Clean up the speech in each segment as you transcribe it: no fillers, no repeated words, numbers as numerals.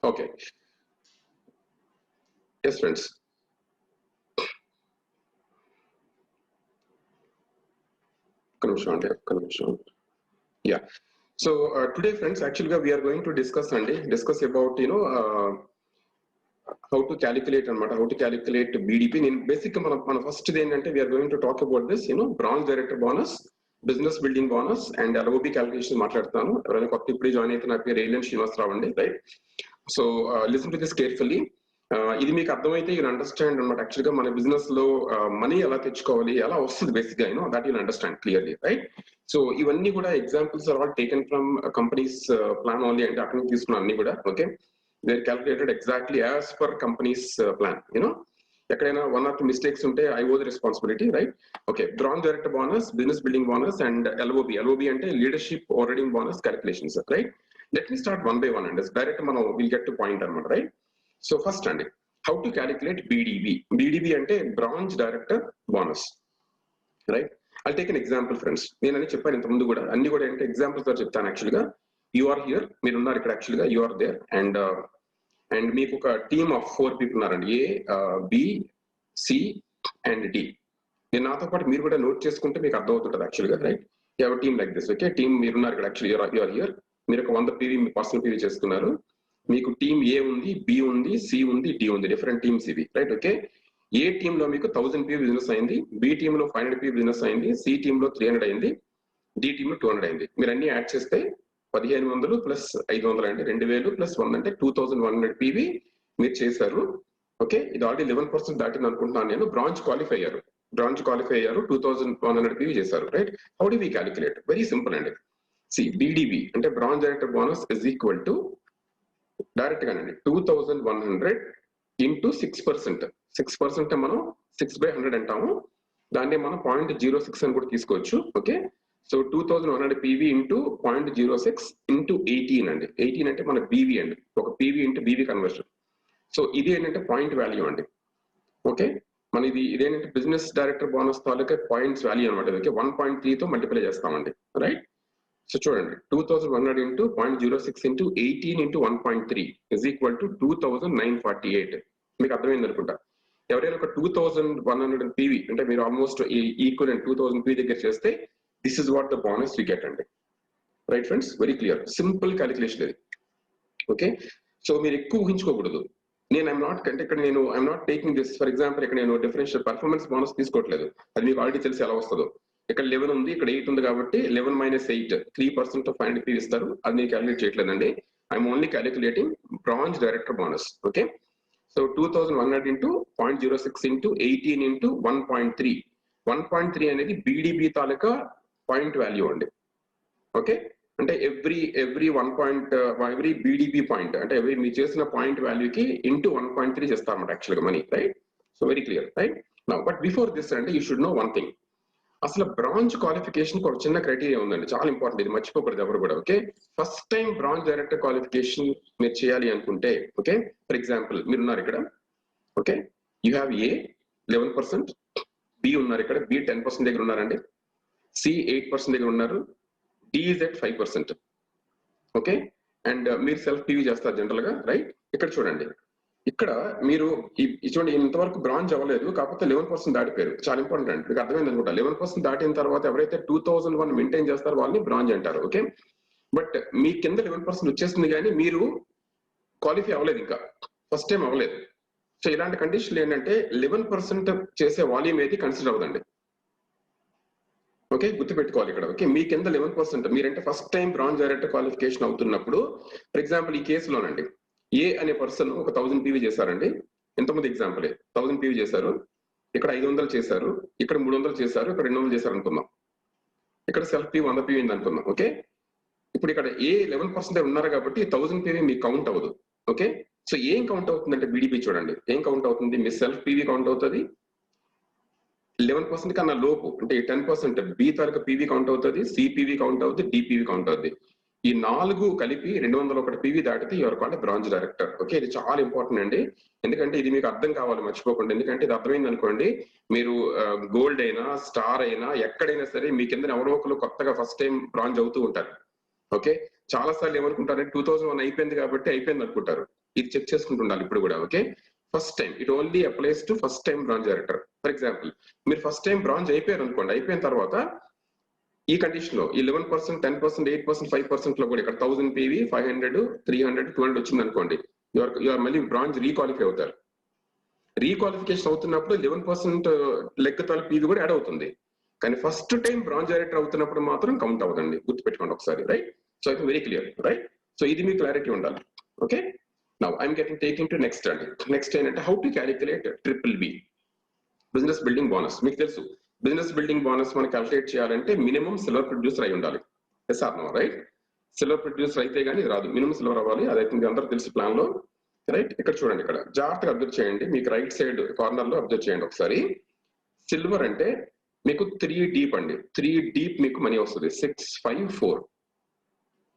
Okay. Yes, friends. Conversion. Yeah. So today, friends, actually we are going to discuss about how to calculate how to calculate BDP. Basically, మన first ఏంటంటే we are going to talk about this bronze director bonus, business building bonus and LOB calculation మాట్లాడతాను. ఎవరైనా కొత్త ఇప్పుడు join అయితే నా పేరు alien Srinivasarao అండి, right? So listen to this carefully. ఇది మీకు అర్థమైతే యూ అండర్స్టాండ్ అనమాట. యాక్చువల్గా మన బిజినెస్ లో మనీ ఎలా తెచ్చుకోవాలి, ఎలా వస్తుంది బేసిక్ గా that you'll understand clearly, right? So ఇవన్నీ కూడా examples are all taken from companies plan only, అంటే అక్కడ నుంచి తీసుకున్న అన్ని కూడా okay they are calculated exactly as per companies plan. ఎక్కడైనా వన్ ఆర్ టూ మిస్టేక్స్ ఉంటే I owe the responsibility, right? Okay, bronze director bonus, business building bonus and LOB అంటే leadership overriding bonus calculations, right? Let me start one by one అండి. Direct మనం will get to point అనమాట, right? So first అండి, how to calculate బీడీబీ. బీడీబీ అంటే bronze director bonus, right? I take an example friends. నేను అని చెప్పాను ఇంత ముందు కూడా, అన్ని కూడా అంటే ఎగ్జాంపుల్స్ తో చెప్తాను. యాక్చువల్గా యు ఆర్ హియర్, మీరు ఉన్నారు ఇక్కడ, యాక్చువల్గా యు ఆర్ దేర్ అండ్ మీకు ఒక టీమ్ ఆఫ్ 4 people ఉన్నారండి, ఏ, బి, సి అండ్ డి. నేను నాతో పాటు మీరు కూడా నోట్ చేసుకుంటే మీకు అర్థమవుతుంటుంది యాక్చువల్గా, right? You have team like this. Okay, team మీరున్నారు ఇక్కడ, యాక్చువల్లీ యు ఆర్ హియర్. మీరు ఒక 100 PV మీ పర్సనల్ PV చేసుకున్నారు. మీకు టీమ్ ఏ ఉంది, బి ఉంది, సి ఉంది, డి ఉంది, డిఫరెంట్ టీమ్స్ ఇవి, రైట్? ఓకే, ఏ టీమ్ లో మీకు 1000 PV బిజినెస్ అయింది, బి టీమ్ లో 500 PV బిజినెస్ అయింది, సి టీమ్ లో 300 అయింది, డి టీమ్ లో 200 అయింది. మీరు అన్ని యాడ్ చేస్తే 1500 ప్లస్ 500 అంటే 2000 ప్లస్ 100 అంటే 2100 PV మీరు చేశారు. ఓకే, ఇది ఆల్రెడీ 11% దాటింది అనుకుంటున్నాను నేను. బ్రాంజ్ క్వాలిఫై అయ్యారు, 2100 PV చేశారు, right? How do we calculate? Very simple అండి. సి, బీడీబీ అంటే bronze director bonus is equal to direct గానండి 2100 ఇంటూ 6%. 6% మనం 6/100 అంటాము, దాన్ని మనం 0.06 అని కూడా తీసుకోవచ్చు. Okay, so 2100 PV into 0.06 into 18 అండి. 18 అంటే మన బీవీ అండి, ఒక PV into BV conversion. So ఇది ఏంటంటే పాయింట్ వాల్యూ అండి. ఓకే, మన ఇదేంటంటే బిజినెస్ డైరెక్టర్ బోనస్ తాలూకా పాయింట్స్ వాల్యూ అనమాట. ఓకే, 1.3తో మల్టిప్లై చేస్తామండి, రైట్? సో చూడండి, 2100 into 0.06 into 18 into 1.3 is equal to 2948. మీకు అర్థమైంది అనుకుంటా. ఎవరైనా ఒక 2100 PV అంటే మీరు ఆల్మోస్ట్ ఈక్వల్ 2000 PV దగ్గర చేస్తే this is what the bonus we get అండి, right friends? Very clear, simple calculation ఇది. ఓకే, సో మీరు ఎక్కువ ఊహించుకోకూడదు. నేను I'm not taking this for example. ఇక్కడ నేను డిఫరెన్షియల్ పర్ఫార్మెన్స్ బోనస్ తీసుకోవట్లేదు, అది మీకు ఆల్రెడీ తెలిసి ఎలా వస్తుందో. ఇక్కడ 11 ఉంది, ఇక్కడ 8 ఉంది కాబట్టి 11 - 8 3% ఆఫ్ 500 PV ఇస్తారు. అది నేను క్యాలిక్యులేట్ చేయట్లేదండి. I'm only calculating bronze director bonus. Okay, so 2100 into 0.06 into 18 into 1.3. 1.3 అనేది బీడీబీ తాలూకా పాయింట్ వాల్యూ అండి. ఓకే, అంటే ఎవ్రీ బీడీబీ పాయింట్ అంటే మీరు చేసిన పాయింట్ వాల్యూకి ఇంటూ 1.3 చేస్తారన్నమాట యాక్చువల్గా money, right? So very clear, right? Now but before this అంటే you should know one thing. అసలు బ్రాంజ్ క్వాలిఫికేషన్ ఒక చిన్న క్రైటీరియా ఉందండి, చాలా ఇంపార్టెంట్, ఇది మర్చిపోకూడదు ఎవరు కూడా. Okay, first time bronze director qualification మీరు చేయాలి అనుకుంటే, ఓకే, ఫర్ ఎగ్జాంపుల్ మీరున్నారు ఇక్కడ, okay, you have A 11%, B ఉన్నారు ఇక్కడ, బి 10% దగ్గర ఉన్నారండి, సి 8% దగ్గర ఉన్నారు, D is at 5%. Okay, and మీరు సెల్ఫ్ PV చేస్తారు జనరల్ గా, రైట్? ఇక్కడ చూడండి, ఇక్కడ మీరు చూడండి ఇంతవరకు బ్రాంజ్ అవ్వలేదు, కాకపోతే 11% దాటిపోయారు. చాలా ఇంపార్టెంట్ అండి, మీకు అర్థమైంది అనుకుంటా. 11% దాటిన తర్వాత ఎవరైతే 2001 మెయింటైన్ చేస్తారో వాళ్ళని బ్రాంజ్ అంటారు. ఓకే, బట్ మీ కింద 11% వచ్చేస్తుంది కానీ మీరు క్వాలిఫై అవ్వలేదు, ఇంకా ఫస్ట్ టైం అవ్వలేదు. సో ఇలాంటి కండిషన్లు ఏంటంటే 11% చేసే వాల్యూమ్ ఏది కన్సిడర్ అవ్వదండి. ఓకే, గుర్తుపెట్టుకోవాలి ఇక్కడ. ఓకే, మీ కింద 11% మీరంటే first time bronze director qualification అవుతున్నప్పుడు, ఫర్ ఎగ్జాంపుల్ ఈ కేసులోనండి ఏ అనే పర్సన్ ఒక 1000 PV చేశారండి. ఎంతమంది ఎగ్జాంపుల్ 1000 PV చేశారు, ఇక్కడ 500 చేశారు, ఇక్కడ 300 చేశారు, ఇక్కడ 200 చేశారు అనుకుందాం, ఇక్కడ సెల్ఫ్ PV 100 PV అనుకుందాం. ఓకే, ఇప్పుడు ఇక్కడ ఏ 11% ఉన్నారు కాబట్టి 1000 PV మీకు కౌంట్ అవ్వదు. ఓకే, సో ఏం కౌంట్ అవుతుందంటే బీడీపీ చూడండి ఏం కౌంట్ అవుతుంది, మీ సెల్ఫ్ PV కౌంట్ అవుతుంది, 11% కన్నా లోపు అంటే 10% బి తాలూకా PV కౌంట్ అవుతుంది, సిపివి కౌంట్ అవుతుంది, డిపివి కౌంట్ అవుతుంది. ఈ 4 కలిపి 201 PV దాటితే your called bronze director. Okay, ఇది చాలా ఇంపార్టెంట్ అండి, ఎందుకంటే ఇది మీకు అర్థం కావాలి మర్చిపోకుండా. ఎందుకంటే ఇది అర్థమైంది అనుకోండి, మీరు గోల్డ్ అయినా స్టార్ అయినా ఎక్కడైనా సరే మీ కింద ఎవరో ఒకరు కొత్తగా ఫస్ట్ టైం బ్రాంజ్ అవుతూ ఉంటారు. ఓకే, చాలా సార్లు ఏమనుకుంటారంటే 2001 అయిపోయింది కాబట్టి అయిపోయింది అనుకుంటారు. ఇది చెక్ చేసుకుంటూ ఉండాలి ఇప్పుడు కూడా. Okay, first time it only applies to first time bronze director. For example మీరు ఫస్ట్ టైం బ్రాంజ్ అయిపోయారు అనుకోండి, అయిపోయిన తర్వాత ఈ కండిషన్ లో ఈ 11%, 10%, 8%, 5% లో కూడా ఇక్కడ 1000 PV, 500, 300, 200 వచ్చింది అనుకోండి, యువర్ మళ్ళీ బ్రాంజ్ రీక్వాలిఫై అవుతారు. రీక్వాలిఫికేషన్ అవుతున్నప్పుడు 11% లెక్క తాల PV కూడా యాడ్ అవుతుంది. కానీ ఫస్ట్ టైం బ్రాంజ్ డైరెక్టర్ అవుతున్నప్పుడు మాత్రం కౌంట్ అవుతుంది. గుర్తుపెట్టుకోండి ఒకసారి, right? So I very clear, right? So ఇది మీ క్లారిటీ ఉండాలి. Okay, now I'm taking to next అండి. నెక్స్ట్ ఏంటంటే how to calculate BBB, business building bonus. మీకు తెలుసు బిజినెస్ బిల్డింగ్ బోనస్ మనం క్యాలిక్యులేట్ చేయాలంటే మినిమం సిల్వర్ ప్రొడ్యూసర్ అయి ఉండాలి. Yes or no, right? Silver producer అయితే కానీ రాదు, మినిమం సిల్వర్ అవ్వాలి. అదైతే మీకు అందరూ తెలుసు ప్లాన్ లో, రైట్? ఇక్కడ చూడండి, ఇక్కడ జాగ్రత్తగా అబ్జర్వ్ చేయండి. మీకు రైట్ సైడ్ కార్నర్ లో అబ్జర్వ్ చేయండి ఒకసారి. సిల్వర్ అంటే మీకు 3 డీప్ అండి. 3 డీప్ మీకు మనీ వస్తుంది, 654.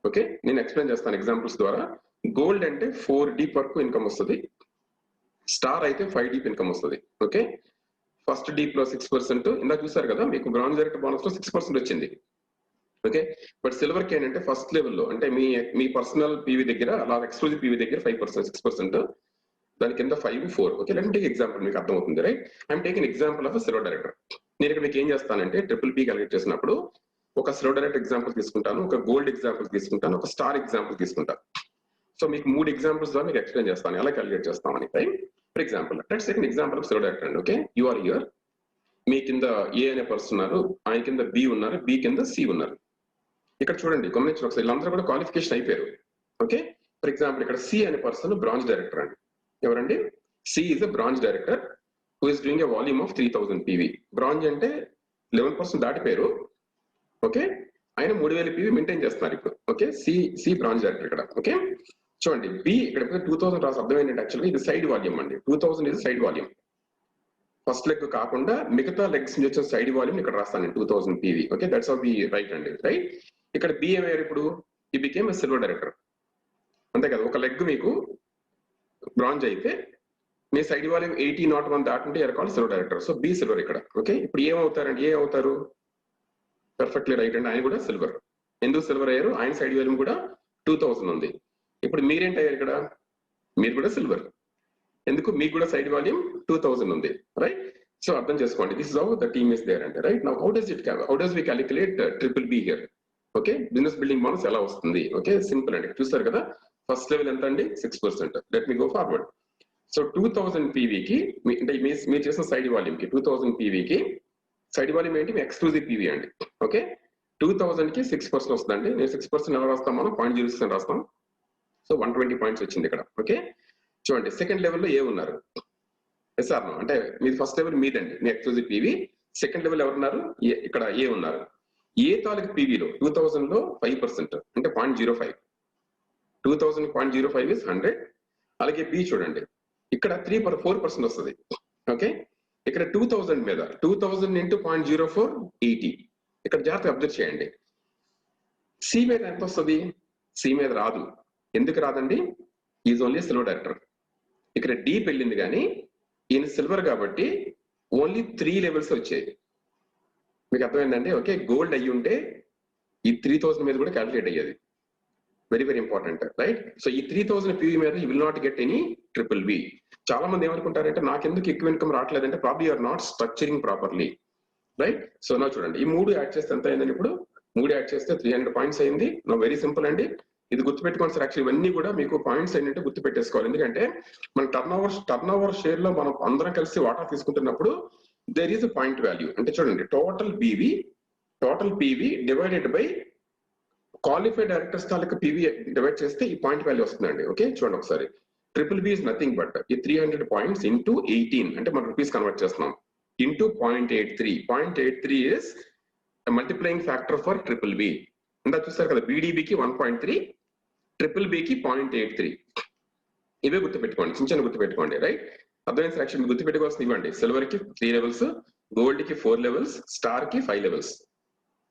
ఓకే, నేను ఎక్స్ప్లెయిన్ చేస్తాను ఎగ్జాంపుల్స్ ద్వారా. గోల్డ్ అంటే 4 డీప్ వరకు ఇన్కమ్ వస్తుంది. స్టార్ అయితే 5 డీప్ ఇన్కమ్ వస్తుంది. ఓకే, ఫస్ట్ డీప్ లో 6%, ఇందాక చూసారు కదా మీకు బ్రాంజ్ డైరెక్టర్ బోనస్ లో 6% వచ్చింది. ఓకే, బట్ సిల్వర్ కి ఏంటంటే ఫస్ట్ లెవెల్లో అంటే మీ పర్సనల్ PV దగ్గర, అలా ఎక్స్క్లూజివ్ PV దగ్గర 5%, 6%, దాని కింద 5, 4. Okay, let me take example, మీకు అర్థమవుతుంది, right? I'm taking example of silver director. నేను ఇక్కడ మీకు ఏం చేస్తానంటే BBB క్యాలిక్యులేట్ చేసినప్పుడు ఒక సిల్వర్ డైరెక్టర్ ఎగ్జాంపుల్ తీసుకుంటాను, ఒక గోల్డ్ ఎగ్జాంపుల్ తీసుకుంటాను, ఒక స్టార్ ఎగ్జాంపుల్ తీసుకుంటాను. సో మీకు 3 ఎగ్జాంపుల్స్ ద్వారా మీకు ఎక్స్ప్లెయిన్ చేస్తాను ఎలా క్యాలిక్యులేట్ చేస్తామని, right? For example, let's take example of silver director అండి. ఓకే, యు ఆర్ హియర్, మీ కింద A అనే పర్సన్ ఉన్నారు, ఆయన కింద B ఉన్నారు, B కింద C ఉన్నారు. ఇక్కడ చూడండి, గమనించిన ఒకసారి, వీళ్ళందరూ కూడా క్వాలిఫికేషన్ అయిపోయారు. ఓకే, ఫర్ ఎగ్జాంపుల్ ఇక్కడ C అనే పర్సన్ బ్రాంజ్ డైరెక్టర్ అండి. ఎవరండి? C is a bronze director who is doing a volume of 3000 PV. Bronze అంటే 11% దాటిపోయారు. ఓకే, ఆయన 3000 PV మెయింటైన్ చేస్తున్నారు ఇప్పుడు. ఓకే, సి బ్రాంచ్ డైరెక్టర్ ఇక్కడ. ఓకే, చూడండి B ఇక్కడ 2000 రాసి అర్థం ఏంటంటే యాక్చువల్గా ఇది సైడ్ వాల్యూమ్ అండి. 2000 ఇది సైడ్ వాల్యూమ్. ఫస్ట్ లెగ్ కాకుండా మిగతా లెగ్స్ నుంచి వచ్చిన సైడ్ వాల్యూమ్ ఇక్కడ రాస్తాను 2000 PV. Okay, that's how we write అండి, రైట్? ఇక్కడ B ఏమయ్యారు ఇప్పుడు? He became a silver director. అంతే కదా, ఒక లెగ్ మీకు బ్రాంజ్ అయితే మీ సైడ్ వాల్యూమ్ 8001 దాటుంటే ఎరకాల్ silver director. So B silver ఇక్కడ. ఓకే, ఇప్పుడు ఏమవుతారండి? ఏ అవుతారు? పర్ఫెక్ట్లీ రైట్ అండి, ఆయన కూడా సిల్వర్. ఎందుకు సిల్వర్ అయ్యారు? ఆయన సైడ్ వాల్యూమ్ కూడా 2000 ఉంది. ఇప్పుడు మీరేంటి అయ్యారు ఇక్కడ? మీరు కూడా సిల్వర్. ఎందుకు? మీకు కూడా సైడ్ వాల్యూమ్ 2000 ఉంది, రైట్? సో అర్థం చేసుకోండి, this is how the team is there అంటే, right? Now how does we calculate BBB here? Okay, business building bonus ఎలా వస్తుంది? ఓకే, సింపుల్ అండి. చూస్తారు కదా, ఫస్ట్ లెవెల్ ఎంత అండి? 6%. Let me go forward. So 2000 PV కి అంటే మీరు చేసిన సైడ్ వాల్యూమ్ కి 2000 PV కి సైడ్ వాల్యూమ్ ఏంటి? మీ ఎక్స్క్లూజివ్ PV అండి. ఓకే, 2000 కి 6% వస్తుందండి. నేను 6% ఎలా రాస్తాం? మనం 0.06 రాస్తాం. సో 120 పాయింట్స్ వచ్చింది ఇక్కడ. ఓకే, చూడండి, సెకండ్ లెవెల్లో ఏ ఉన్నారు? Yes or no? అంటే మీ ఫస్ట్ లెవెల్ మీదండి, మీ ఎక్స్క్లూజివ్ PV. సెకండ్ లెవెల్ ఎవరున్నారు? ఇక్కడ ఏ ఉన్నారు. ఏ తాలూకు PVలో 2000 లో 5% అంటే 0.05. 2000 0.05 ఇస్ 100. అలాగే B చూడండి, ఇక్కడ 4% వస్తుంది. ఓకే, ఇక్కడ 2000 మీద 2000 ఇంటూ 0.04 80. ఇక్కడ జాగ్రత్తగా అబ్జర్వ్ చేయండి. C మీద ఎంత వస్తుంది? C మీద రాదు. ఎందుకు రాదండి? Is only silver director. ఇక్కడ డీప్ వెళ్ళింది కానీ ఈయన సిల్వర్ కాబట్టి ఓన్లీ 3 లెవెల్స్ వచ్చాయి. మీకు అర్థమైందండి? ఓకే, గోల్డ్ అయ్యి ఉంటే ఈ 3000 మీద కూడా క్యాలిక్యులేట్ అయ్యేది. Very very important, right? So ఈ 3000 PV మీద you will not get any BBB. చాలా మంది ఏమనుకుంటారంటే నాకెందుకు ఎక్కువ ఇన్కమ్ రావట్లేదంటే probably you're not structuring properly, right? So నా చూడండి, ఈ 3 యాడ్ చేస్తే ఎంత అయిందండి? ఇప్పుడు 3 యాడ్ చేస్తే 300 పాయింట్స్ అయింది. నా వెరీ సింపుల్ అండి, ఇది గుర్తుపెట్టుకోండి సార్. యాక్చువల్లీ ఇవన్నీ కూడా మీకు పాయింట్స్ ఏంటంటే గుర్తు పెట్టేసుకోవాలి. ఎందుకంటే మన టర్న్ ఓవర్ షేర్ లో మనం అందరం కలిసి వాటా తీసుకుంటున్నప్పుడు there is a point value. అంటే చూడండి, total PV divided by qualified directors తాలూకు PV డివైడ్ చేస్తే ఈ పాయింట్ వాల్యూ వస్తుందండి. ఓకే, చూడండి ఒకసారి. BBB is nothing but ఈ 300 పాయింట్స్ ఇంటూ 18 అంటే మనం రూపీస్ కన్వర్ట్ చేస్తున్నాం into 0.83. 0.83 is a multiplying factor for BBB. ఇందా చూస్తారు కదా, BDBకి 1.3, BBBకి 0.83. ఇవే గుర్తుపెట్టుకోండి, చిన్న గుర్తుపెట్టుకోండి, రైట్? అర్థమైంది సార్? యాక్చువల్ గుర్తుపెట్టుకోవాల్సింది ఇవ్వండి. సిల్వర్ కి 3 లెవెల్స్, గోల్డ్ కి 4 లెవెల్స్, స్టార్ కి 5 levels.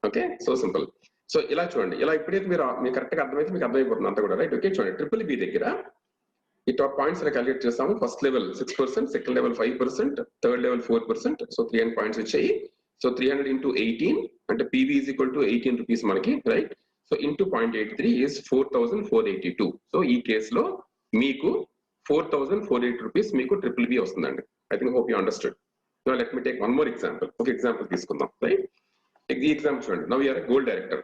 Okay, so simple. So ఇలా చూడండి, ఇలా ఎప్పుడైతే మీకు కరెక్ట్ గా అర్థమైతే మీకు అర్థమైపోతుంది అంతా కూడా, రైట్? ఓకే, చూడండి, BBB దగ్గర ఈ టాప్ పాయింట్స్ క్యాలిక్యులేట్ చేస్తాము. First level 6%, second level 5%, third level 4%. So 300 points వచ్చాయి. సో 300 ఇంటూ 18 అంటే PV is equal to 18 rupees మనకి, రైట్? So into 0.83 is 4482. సో ఈ కేసులో మీకు 4,048 రూపీస్ మీకు ట్రిపుల్ బి వస్తుందండి. I think hope you understood. Now let me take one more example. ఒక ఎగ్జాంపుల్ తీసుకుందాం, రైట్? ఈ ఎగ్జాంపుల్ చూడండి. Now you are gold director.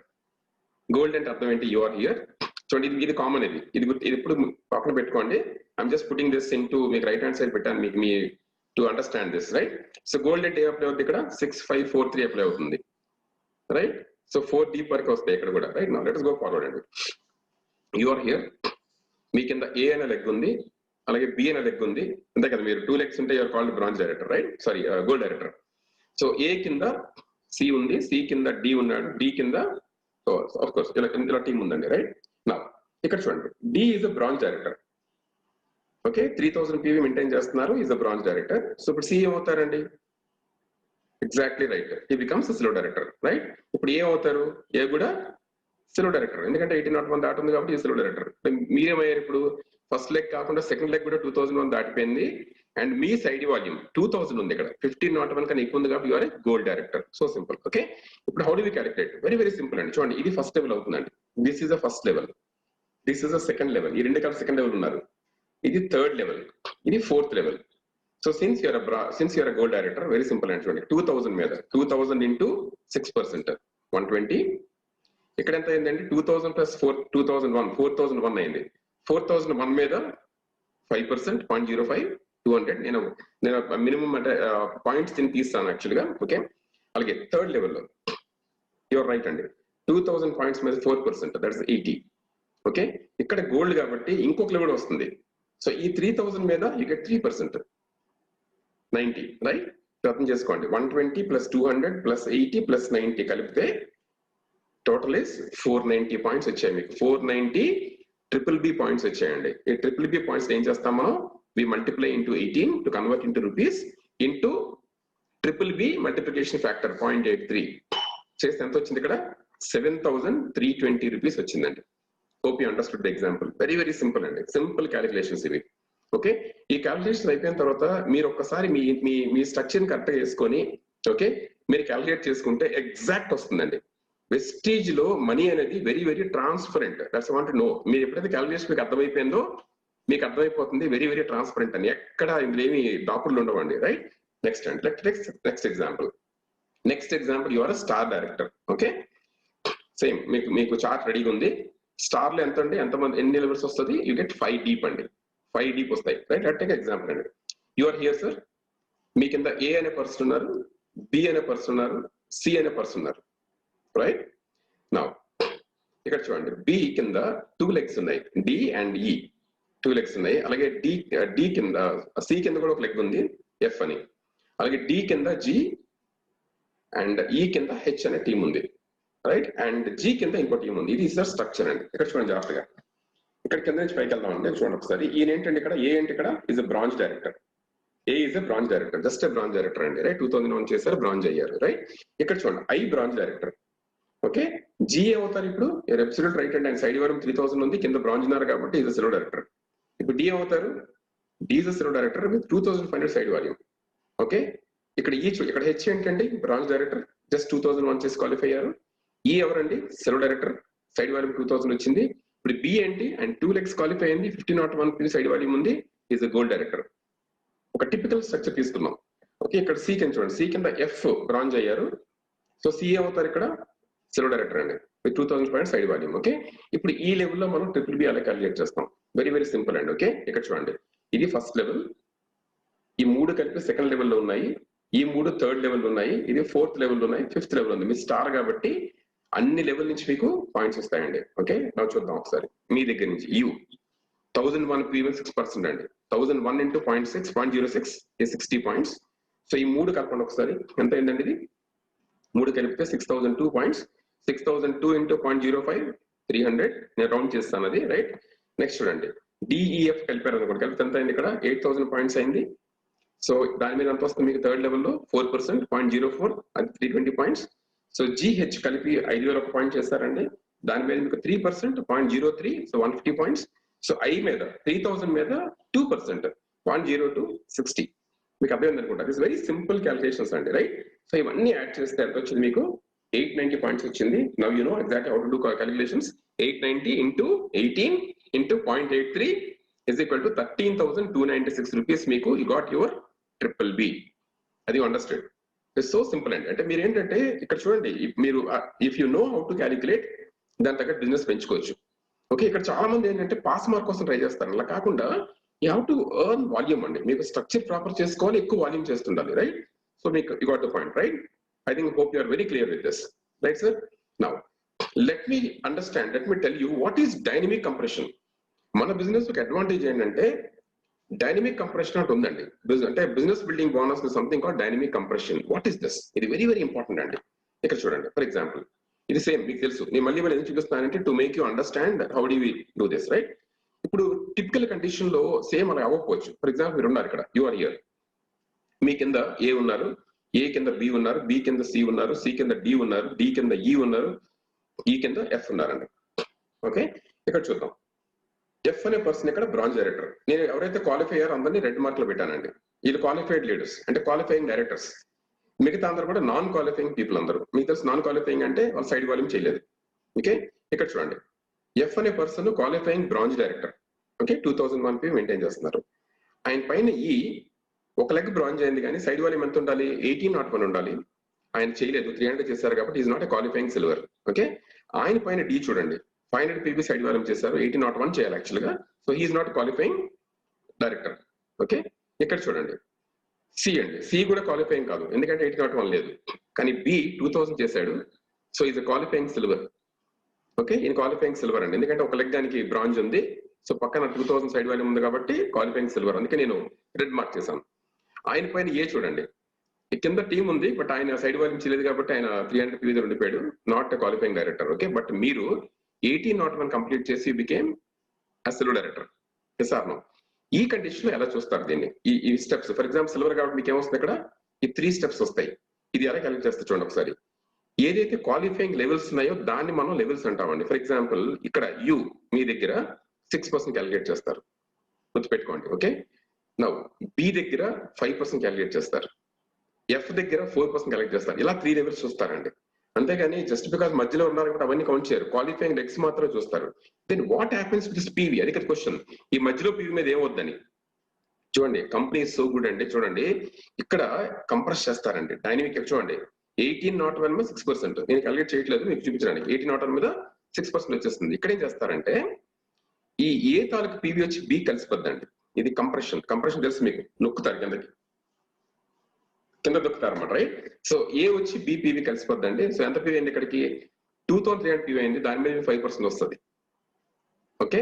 Gold అంటే అర్థం ఏంటి? You are here. చూడండి, ఇది కామన్, ఇది ఎప్పుడు పక్కన పెట్టుకోండి. I'm just putting this in to మీకు రైట్ హ్యాండ్ సైడ్ పెట్టాను మీకు మీ to understand this, right? So gold అంటే అప్లై అవుతుంది ఇక్కడ 6543 అప్లై అవుతుంది, రైట్? సో 4 డీప్ వరకు వస్తాయి ఇక్కడ కూడా, right? Now let us go forward అండి. You are here. మీ కింద ఏ అనే లెగ్ ఉంది, అలాగే బి అనే లెగ్ ఉంది, అంతే కదా? మీరు 2 లెగ్స్ ఉంటే you're called bronze director, right? Sorry, gold director. So A కింద సి ఉంది, సి కింద డి ఉన్నాడు, డి కింద ఆఫ్ కోర్స్ ఇలా టీం ఉందండి, రైట్? నా ఇక్కడ చూడండి, D is a bronze director. Okay, 3000 PV maintain చేస్తున్నారు, is a bronze director. So ఇప్పుడు సి ఏమవుతారండి? Exactly right, he becomes silver director, right? ఇప్పుడు ఏమవుతారు? ఏ కూడా సిల్వర్ డైరెక్టర్, ఎందుకంటే 1801 దాటి ఉంది కాబట్టి సిల్వర్ డైరెక్టర్. మీరేమయ్యారు ఇప్పుడు? ఫస్ట్ లెగ్ కాకుండా సెకండ్ లెగ్ కూడా 2001 దాటిపోయింది, అండ్ మీ సైడ్ వాల్యూమ్ 2000 ఉంది ఇక్కడ, 1501 కన్నా ఎక్కువ ఉంది కాబట్టి you're gold director. So simple. Okay, ఇప్పుడు how do we calculate? Very very simple అండి. చూడండి, ఇది ఫస్ట్ లెవెల్ అవుతుందండి. This is a first level, this is a second level. ఈ రెండు కలిసి సెకండ్ లెవెల్ ఉన్నారు. ఇది థర్డ్ లెవెల్, ఇది fourth level. So since you're gold director, very simple అండి. చూడండి, 2000 మీద 2000 ఇంటూ 6%, 120. ఇక్కడ ఎంత అయిందండి? 2000 ప్లస్ 2001, 4001 అయింది. 4001 మీద 5%, 0.05, 200. నేను మినిమం అంటే పాయింట్స్ దీన్ని తీస్తాను యాక్చువల్గా. ఓకే, అలాగే థర్డ్ లెవెల్లో యువర్ రైట్ అండి, 2000 పాయింట్స్ మీద 4%, దట్స్ 80. ఓకే, ఇక్కడ గోల్డ్ కాబట్టి ఇంకొక లెవెల్ వస్తుంది. సో ఈ 3000 మీద యూ గెట్ 3%, 90, రైట్? అర్థం చేసుకోండి. 120 ప్లస్ 200 ప్లస్ 80 ప్లస్ 90 కలిపితే టోటల్ ఇస్ 490 పాయింట్స్ వచ్చాయి మీకు. 490 ట్రిపుల్ బి పాయింట్స్ వచ్చాయండి. ఈ ట్రిపుల్ బి పాయింట్స్ ఏం చేస్తాం మనం? We multiply into 18 to convert into rupees into triple B multiplication factor 0.83 చేస్తే ఎంత వచ్చింది? ఇక్కడ 7320 రూపీస్ వచ్చిందండి. Hope you understood the example. Very very simple అండి, సింపుల్ క్యాలిక్యులేషన్స్ ఇవి. ఓకే, ఈ క్యాలిక్యులేషన్ అయిపోయిన తర్వాత మీరు ఒక్కసారి మీ స్ట్రక్చర్ కరెక్ట్ గా చేసుకొని, ఓకే, మీరు క్యాలిక్యులేట్ చేసుకుంటే ఎగ్జాక్ట్ వస్తుందండి. వెస్టీజ్ లో మనీ అనేది very very transparent. That's want to know. మీరు ఎప్పుడైతే క్యాలిక్యులేషన్ మీకు అర్థమైపోయిందో మీకు అర్థమైపోతుంది వెరీ వెరీ ట్రాన్స్పరెంట్ అని. ఎక్కడ ఇందులో ఏమి డాకులు ఉండవండి, రైట్? నెక్స్ట్ అండి, next example. You are star director. Okay, same మీకు చార్ట్ రెడీగా ఉంది. స్టార్ లో ఎంత అండి? ఎంతమంది ఎన్ని లెవెల్స్ వస్తుంది? యూ గెట్ 5 డీప్ అండి, 5 డీప్ వస్తాయి, రైట్? అట్ ఎగ్జాంపుల్ అండి. యు ఆర్ హియర్ సార్, మీ కింద ఏ అనే పర్సన్ ఉన్నారు, బి అనే పర్సన్ ఉన్నారు, సి అనే పర్సన్ ఉన్నారు, రైట్? నౌ ఇక్కడ చూడండి, బి కింద 2 లెగ్స్ ఉన్నాయి, డి అండ్ ఈ 2 లెగ్స్ ఉన్నాయి. అలాగే డి కింద సి కింద కూడా ఒక లెగ్ ఉంది, ఎఫ్ అని. అలాగే డి కింద జి అండ్ ఈ కింద హెచ్ అనే టీం ఉంది, రైట్? అండ్ జి కింద ఇంకో టీం ఉంది. ఇది ఇస్ ద స్ట్రక్చర్ అండి. ఇక్కడ చూడండి జాగ్రత్తగా, ఇక్కడ కింద నుంచి పైకి వెళ్దాం అండి. చూడండి ఒకసారి, ఈయన ఏంటండి ఇక్కడ? ఏ ఏంటి ఇక్కడ? Is a bronze director. A is a bronze director, just a bronze director అండి, రైట్? 2001 చేశారు, బ్రాంజ్ అయ్యారు, రైట్? ఇక్కడ చూడండి, I bronze director. Okay, G అవుతారు ఇప్పుడు అబ్సల్యూట్ రైట్ అండి. ఆయన సైడ్ వరకు 3000 ఉంది, కింద బ్రాంజ్ ఉన్నారు కాబట్టి ఈజ్ అ సిల్వర్ డైరెక్టర్. ఇప్పుడు డి అవుతారు, D is a silver director with 2500 side volume. Okay, ఇక్కడ ఇక్కడ హెచ్ ఏంటండి? బ్రాంజ్ డైరెక్టర్, జస్ట్ 2001 చేసి క్వాలిఫై అయ్యారు. ఈ ఎవరండి? సిల్వర్ డైరెక్టర్, సైడ్ వాల్యూమ్ 2000 వచ్చింది. ఇప్పుడు బి ఏంటి? అండ్ 2 లెగ్స్ క్వాలిఫై అయింది, 1501 సైడ్ వాల్యూమ్ ఉంది, ఈజ్ అ గోల్డ్ డైరెక్టర్. ఒక టిపికల్ స్ట్రక్చర్ తీసుకున్నాం. ఓకే, ఇక్కడ సి కింద చూడండి, సి కింద ఎఫ్ బ్రాంజ్ అయ్యారు. సో సి అవుతారు ఇక్కడ సిల్వర్ డైరెక్టర్ అండి with 2000 point side volume. Okay, ఇప్పుడు ఈ లెవెల్లో మనం ట్రిపుల్ బి అలా క్యాలిక్యులేట్ చేస్తాం. వెరీ వెరీ సింపుల్ అండి. ఓకే, ఇక్కడ చూడండి, ఇది ఫస్ట్ లెవెల్, ఈ 3 కలిపి సెకండ్ లెవెల్లో ఉన్నాయి, ఈ 3 థర్డ్ లెవెల్ ఉన్నాయి, ఇది ఫోర్త్ లెవెల్ ఉన్నాయి, ఫిఫ్త్ లెవెల్ ఉంది. మీ స్టార్ కాబట్టి అన్ని లెవెల్ నుంచి మీకు పాయింట్స్ వస్తాయండి. ఓకే, ನಾವು చూద్దాం ఒకసారి మీ దగ్గర నుంచి. యూ 1001 PV 6% అండి, 1001 ఇంటూ 0.6, 0.06 60 పాయింట్స్. సో ఈ 3 కలపండి ఒకసారి, ఎంత అయిందండి? ఇది 3 కలిపితే 6002 పాయింట్స్. 6002 ఇంటూ 0.05, 300. నేను రౌండ్ చేస్తాను అది, రైట్? నెక్స్ట్ చూడండి, డిఈఎఫ్ కలిపారు అనుకోండి, కలిపితే ఎంత అయింది? ఇక్కడ 8000 పాయింట్స్ అయింది. సో దాని మీద ఎంత వస్తుంది మీకు? థర్డ్ లెవెల్లో 4%, 0.04, అది 320 పాయింట్స్. సో జిహెచ్ కలిపి 5001 పాయింట్ చేస్తారండి, దాని మీద మీకు 3%, 0.03, సో 150 పాయింట్స్. సో ఐ మీద 3000 మీద 2%, 0.02, 60. మీకు అర్థమైంది అనుకుంటా. దిస్ వెరీ సింపుల్ క్యాలిక్యులేషన్స్ అండి, రైట్? సో ఇవన్నీ యాడ్ చేస్తే ఎంత వచ్చింది మీకు? 890 పాయింట్స్ వచ్చింది. Now you know exactly how to do calculations. 890 into 18 into 0.83 is equal to 13,296 rupees మీకు you got your triple B. అది అండర్స్టాండ్. ఇట్స్ సో సింపుల్ అండి. అంటే మీరు ఏంటంటే ఇక్కడ చూడండి, మీరు if you know how to calculate దాని తగ్గ బిజినెస్ పెంచుకోవచ్చు. ఓకే, ఇక్కడ చాలా మంది ఏంటంటే పాస్ మార్క్ కోసం ట్రై చేస్తారు. అలా కాకుండా you have to earn volume అండి. మీకు స్ట్రక్చర్ ప్రాపర్ చేసుకోవాలి, ఎక్కువ వాల్యూమ్ చేస్తుండాలి, రైట్? సో మీకు you got the point, right? I think hope you are very clear with this, right sir? Now let me understand, let me tell you what is dynamic compression. మన business ఒక advantage ఏంటంటే dynamic compression అంటే ఉందండి. అంటే business building bonus something called dynamic compression. What is this? ఇది very very important అండి. ఇక్కడ చూడండి, ఫర్ ఎగ్జాంపుల్ ఇది సేమ్ మీకు తెలుసు, నేను మళ్ళీ ఎందుకు చూపిస్తానంటే to make you understand how do we do this, right? ఇప్పుడు టిపికల్ కండిషన్ లో సేమ్ అలా అవ్వకపోవచ్చు. ఫర్ ఎగ్జాంపుల్ మీరు ఉన్నారు ఇక్కడ, యు ఆర్ హియర్, మీ కింద ఏ ఉన్నారు, ఏ కింద బి ఉన్నారు, బి కింద సి ఉన్నారు, సి కింద డి ఉన్నారు, డి కింద ఈ ఉన్నారు, ఈ కింద ఎఫ్ ఉన్నారండి. ఓకే, ఇక్కడ చూద్దాం. ఎఫ్ అనే పర్సన్ ఇక్కడ బ్రాంచ్ డైరెక్టర్. నేను ఎవరైతే క్వాలిఫై అయ్యారో అందరినీ రెడ్ మార్క్ లో పెట్టానండి. వీళ్ళు క్వాలిఫైడ్ లీడర్స్ అంటే క్వాలిఫైయింగ్ డైరెక్టర్స్. మిగతా అందరూ కూడా నాన్ క్వాలిఫైయింగ్ పీపుల్ అందరూ. మీకు తెలుసు నాన్ క్వాలిఫైయింగ్ అంటే వాళ్ళు సైడ్ వాల్యూమ్ చేయలేదు. ఓకే, ఇక్కడ చూడండి, ఎఫ్ అనే person qualifying branch director. Okay, 2001 P maintain చేస్తున్నారు. ఆయన పైన ఈ ఒక లెగ్ బ్రాంచ్ అయింది కానీ సైడ్ వాల్యూమ్ ఎంత ఉండాలి? 1801 ఉండాలి. ఆయన చేయలేదు, 300 చేశారు కాబట్టి is not a qualifying silver. Okay, ఆయన పైన డి చూడండి, 500 పీపీ సైడ్ వాల్యూమ్ చేశారు, 1801 చేయాలి యాక్చువల్ గా. So he is not qualifying director. Okay, ఇక్కడ చూడండి సి అండి, సి కూడా క్వాలిఫైయింగ్ కాదు ఎందుకంటే 1801 లేదు. కానీ బి 2000 చేశాడు, so is a qualifying silver. Okay, ఈయన క్వాలిఫైయింగ్ సిల్వర్ అండి, ఎందుకంటే ఒక లెగ్ దానికి బ్రాంజ్ ఉంది, సో పక్కన 2000 సైడ్ వాల్యూమ్ ఉంది కాబట్టి క్వాలిఫైయింగ్ సిల్వర్, అందుకే నేను రెడ్ మార్క్ చేశాను. ఆయన పైన ఏ చూడండి, కింద టీం ఉంది బట్ ఆయన సైడ్ వాల్యూమ్ చేయలేదు కాబట్టి ఆయన 300 పీవీ ఉండిపోయాడు, not qualifying director. Okay, but మీరు 1801 కంప్లీట్ చేసి became a silver director. Yes or no? ఈ కండిషన్ లో ఎలా చూస్తారు దీన్ని? ఈ స్టెప్స్, ఫర్ ఎగ్జాంపుల్ సిల్వర్ కాబట్టి మీకు ఏమొస్తుంది ఇక్కడ? ఈ 3 స్టెప్స్ వస్తాయి. ఇది ఎలా క్యాలిక్యులేట్ చేస్తే చూడండి ఒకసారి. ఏదైతే క్వాలిఫైయింగ్ లెవెల్స్ ఉన్నాయో దాన్ని మనం లెవెల్స్ అంటామండి. ఫర్ ఎగ్జాంపుల్ ఇక్కడ యు మీ దగ్గర 6% క్యాలిక్యులేట్ చేస్తారు, గుర్తుపెట్టుకోండి. ఓకే, నౌ బి దగ్గర 5% క్యాలిక్యులేట్ చేస్తారు, ఎఫ్ దగ్గర 4% క్యాలిక్యులేట్ చేస్తారు. ఇలా 3 లెవెల్స్ చూస్తారండి. అంతేగాని జస్ట్ బికాస్ మధ్యలో ఉన్నారు కాబట్టి అవన్నీ కౌంట్ చేయరు, క్వాలిఫైయింగ్ లెగ్స్ మాత్రం చూస్తారు. Then what happens with this PV? అది కదా క్వశ్చన్. ఈ మధ్యలో పీవీ మీద ఏమవుద్దని చూడండి. కంపెనీ సో గుడ్ అండి, చూడండి ఇక్కడ కంప్రెస్ చేస్తారండి డైనమిక్. చూడండి 1801 మీద 6%, నేను క్యాలిక్యులేట్ చేయట్లేదు మీకు చూపించడానికి. 1801 మీద 6% వచ్చేస్తుంది. ఇక్కడ ఏం చేస్తారంటే ఈ ఏ తాలూకు పీవీ వచ్చి బి కలిసిపోద్దండి. ఇది కంప్రెషన్. కంప్రెషన్ తెలుసు మీకు, నొక్కుతారు కింద దొక్కుతారు అన్నమాట, రైట్? సో ఏ వచ్చి బీపీవీ కలిసిపోద్దండి. సో ఎంత పీవీ అయింది ఇక్కడికి? 2300 పీవీ అయింది, దాని మీద 5% వస్తుంది. ఓకే,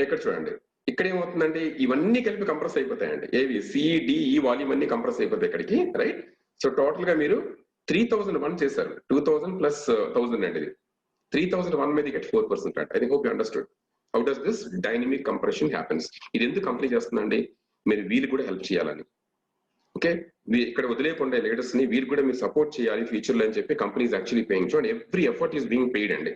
ఇక్కడ చూడండి, ఇక్కడ ఏమవుతుందండి, ఇవన్నీ కలిపి కంప్రెస్ అయిపోతాయండి. ఏవి? సిడి ఈ వాల్యూమ్ అన్ని కంప్రెస్ అయిపోతాయి ఇక్కడికి, రైట్? సో టోటల్ గా మీరు 3001 చేశారు, 2000 ప్లస్ 1000 అండి. ఇది 3001 మీద గెట్ 4% అండి. I hope you understood how does this dynamic compression happens. ఇది ఎందుకు కంపెనీ చేస్తుందండి? మీరు వీళ్ళు కూడా హెల్ప్ చేయాలని. ఓకే, ఇక్కడ వదిలేకుండా లీడర్స్ ని వీరు కూడా మీరు సపోర్ట్ చేయాలి ఫ్యూచర్ లో అని చెప్పి కంపెనీస్ యాక్చువల్లీ పేయింగ్. చూడండి, every effort is being paid అండి.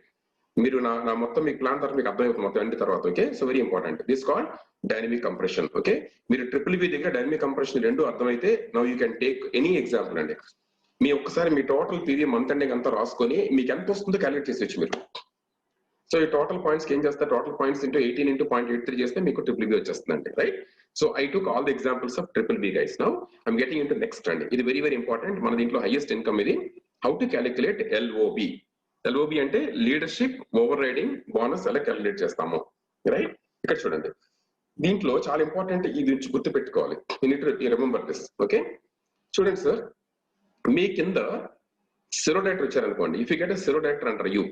మీరు నా మొత్తం మీ ప్లాన్ తర్వాత మీకు అర్థమవుతుంది మొత్తం అన్ని తర్వాత. Okay, so very important, this called dynamic compression. Okay, మీరు ట్రిపుల్ బి దగ్గర డైనమిక్ కంప్రెషన్ రెండు అర్థమైతే now you can take any example అండి. మీ ఒక్కసారి మీ టోటల్ పీవీ మంత్ ఎండింగ్ అంతా రాసుకొని మీకు ఎంత వస్తుందో క్యాలిక్యులేట్ చేసేచ్చు మీరు. సో ఈ టోటల్ పాయింట్స్ ఏం చేస్తారు? టోటల్ పాయింట్స్ ఇంటూ 18 into 0.83 చేస్తే మీకు ట్రిపుల్ బి వచ్చేస్తుందండి, right? So I took all the examples of triple B guys. Now I'm getting into next అండి. ఇది వెరీ వెరీ ఇంపార్టెంట్. మన దీంట్లో హైయెస్ట్ ఇన్కమ్ ఇది. How to calculate LOB. LOB అంటే leadership overriding bonus ఎలా calculate చేస్తాము, right? ఇక్కడ చూడండి, దీంట్లో చాలా ఇంపార్టెంట్, ఇది గుర్తు పెట్టుకోవాలి. Remember this. ఓకే, చూడండి సార్, మీ కింద సిరో డైరెక్టర్ వచ్చారనుకోండి. If you get a Syro director అంటారు you,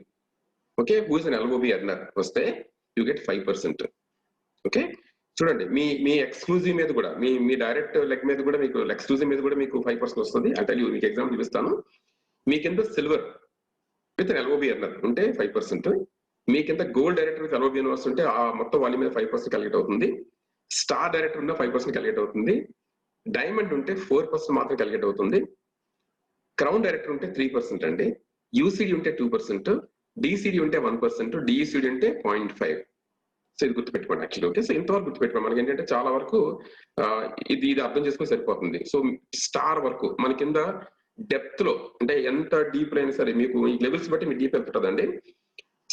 okay, who is an LOB earner వస్తే యూ గెట్ 5%. ఓకే, చూడండి, మీ ఎక్స్క్లూజివ్ మీద కూడా మీ డైరెక్ట్ లెగ్ మీద కూడా మీకు ఎక్స్క్లూజివ్ మీద కూడా మీకు 5% వస్తుంది. అంటే మీకు ఎగ్జాంపుల్ చూపిస్తాను. మీ కింద సిల్వర్ విత్ ఎల్ఓబి ఎర్నర్ ఉంటే 5%, మీ కింద gold director with LOB earners ఉంటే ఆ మొత్తం వాళ్ళ మీద 5% క్యాలిక్యులేట్ అవుతుంది. స్టార్ డైరెక్టర్ ఉన్న 5% క్యాలిక్యులేట్ అవుతుంది. డైమండ్ ఉంటే 4% మాత్రం క్యాలిక్యులేట్ అవుతుంది. క్రౌన్ డైరెక్టర్ ఉంటే 3% అండి. యూసీడీ ఉంటే 2%, డిసిడి ఉంటే 1%, డిఈసిడి ఉంటే 0.5. సో ఇది గుర్తుపెట్టుకోండి యాక్చువల్లీ. ఓకే, సో ఇంతవరకు గుర్తుపెట్టుకోండి. మనకి ఏంటంటే చాలా వరకు ఇది అర్థం చేసుకుని సరిపోతుంది. సో స్టార్ వరకు మన కింద డెప్త్ లో అంటే ఎంత డీప్ అయినా సరే మీకు ఈ లెవెల్స్ బట్టి మీ డీప్ ఎంత ఉంటుందండి.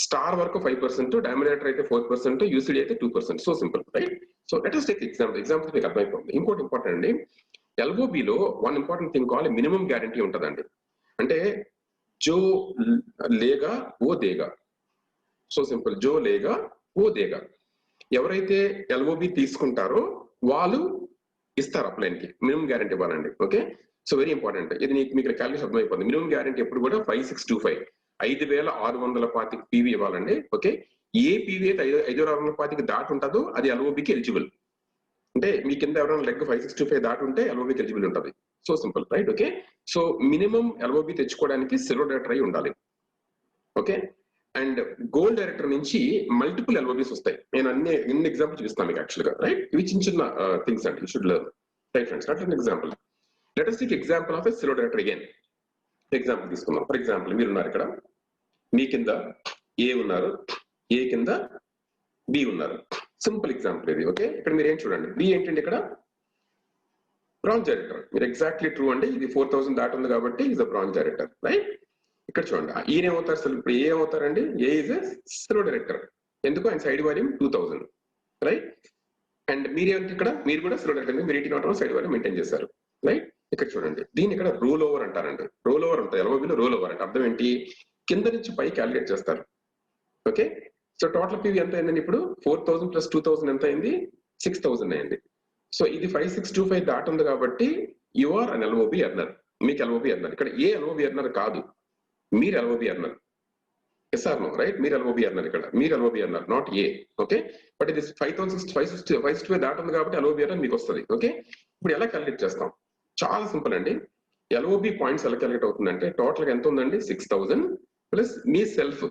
స్టార్ వరకు 5%, డైమండ్ డైరెక్టర్ అయితే 4%, యూసీడీ అయితే 2%. So simple, right? So let us take example మీకు అర్థమైపోతుంది. ఇంకోటి ఇంపార్టెంట్ అండి, ఎల్ఓబిలో వన్ ఇంపార్టెంట్ థింగ్ కావాలి, మినిమం గ్యారంటీ ఉంటుందండి. అంటే జో లేగా ఓ దేగా, సో సింపుల్, జో లేగా ఓ దేగా. ఎవరైతే ఎల్ఓబి తీసుకుంటారో వాళ్ళు ఇస్తారు అప్లైన్కి, మినిమం గ్యారంటీ ఇవ్వాలండి. Okay, so very important. ఇది మీకు క్యాలిక్యులేషన్ అర్థమైపోతుంది. మినిమం గ్యారంటీ ఎప్పుడు కూడా 5625, 5625 పీవీ ఇవ్వాలండి. ఓకే, ఏ పీవీ అయితే 5625 దాటి ఉంటుందో అది ఎల్ఓబికి ఎలిజిబుల్. అంటే మీ కింద ఎవరైనా లెగ్ 5625 దాటి ఉంటే ఎల్ఓబికి ఎలిజిబుల్ ఉంటుంది. So simple, right? Okay, so minimum LOB తెచ్చుకోవడానికి సిల్వర్ డైరెక్టర్ అయి ఉండాలి. ఓకే, అండ్ గోల్డ్ డైరెక్టర్ నుంచి మల్టిపుల్ ఎల్ఓబిస్ వస్తాయి. నేను ఎన్ని ఎగ్జాంపుల్ చూపిస్తాను మీకు యాక్చువల్ గా, రైట్? ఇవి చిన్న చిన్న థింగ్స్ అండి, you should learn, right friends? Let an example, let us take example of a silver director again. Example తీసుకుందాం. ఫర్ ఎగ్జాంపుల్ మీరు ఉన్నారు ఇక్కడ, మీ కింద ఏ ఉన్నారు, ఏ కింద బి ఉన్నారు. సింపుల్ ఎగ్జాంపుల్ ఇది. ఓకే, ఇక్కడ మీరు ఏం చూడండి, బి ఏంటండి ఇక్కడ బ్రాంజ్ డైరెక్టర్. మీరు ఎగ్జాక్ట్లీ ట్రూ అండి, ఇది 4000 దాటి ఉంది కాబట్టి is a bronze director, right? ఇక్కడ చూడండి, ఈయన ఏమవుతారు, ఇప్పుడు ఏ ఏమవుతారండి, A is a silver director. ఎందుకు? ఆయన సైడ్ వాల్యూమ్ 2000, రైట్? అండ్ మీరేంటి ఇక్కడ, మీరు కూడా సిల్వర్ డైరెక్టర్, మీరు 1801 సైడ్ వాల్యూమ్ మెయింటైన్ చేశారు, రైట్? ఇక్కడ చూడండి, దీన్ని ఇక్కడ రోల్ ఓవర్ అంటారండి. రోల్ ఓవర్ అంటారు, ఎల్ఓబిలో రోల్ ఓవర్ అంటే అర్థం ఏంటి, కింద నుంచి పై క్యాలిక్యులేట్ చేస్తారు. ఓకే, సో టోటల్ పీవీ ఎంత అయిందండి ఇప్పుడు, 4000 ప్లస్ 2000 ఎంత అయింది, 6000 అయింది. సో ఇది 5625 దాటి ఉంది కాబట్టి you are an LOB earner. మీకు ఎల్ఓబి ఎర్నర్. ఇక్కడ ఏ ఎల్ఓబి ఎర్నర్ కాదు, మీరు LOB earner. Yes or no, right? మీరు ఎల్ఓబి ఎర్నర్, ఇక్కడ మీరు LOB earner, not A. Okay, but ఇది 565 దాటి ఉంది కాబట్టి ఎల్ఓబి ఎర్నర్ మీకు వస్తుంది. ఓకే, ఇప్పుడు ఎలా క్యాలిక్యులేట్ చేస్తాం? చాలా సింపుల్ అండి. ఎల్ఓబి పాయింట్స్ ఎలా క్యాలిక్యులేట్ అవుతుందంటే, టోటల్ గా ఎంత ఉందండి, 6000 ప్లస్ మీ సెల్ఫ్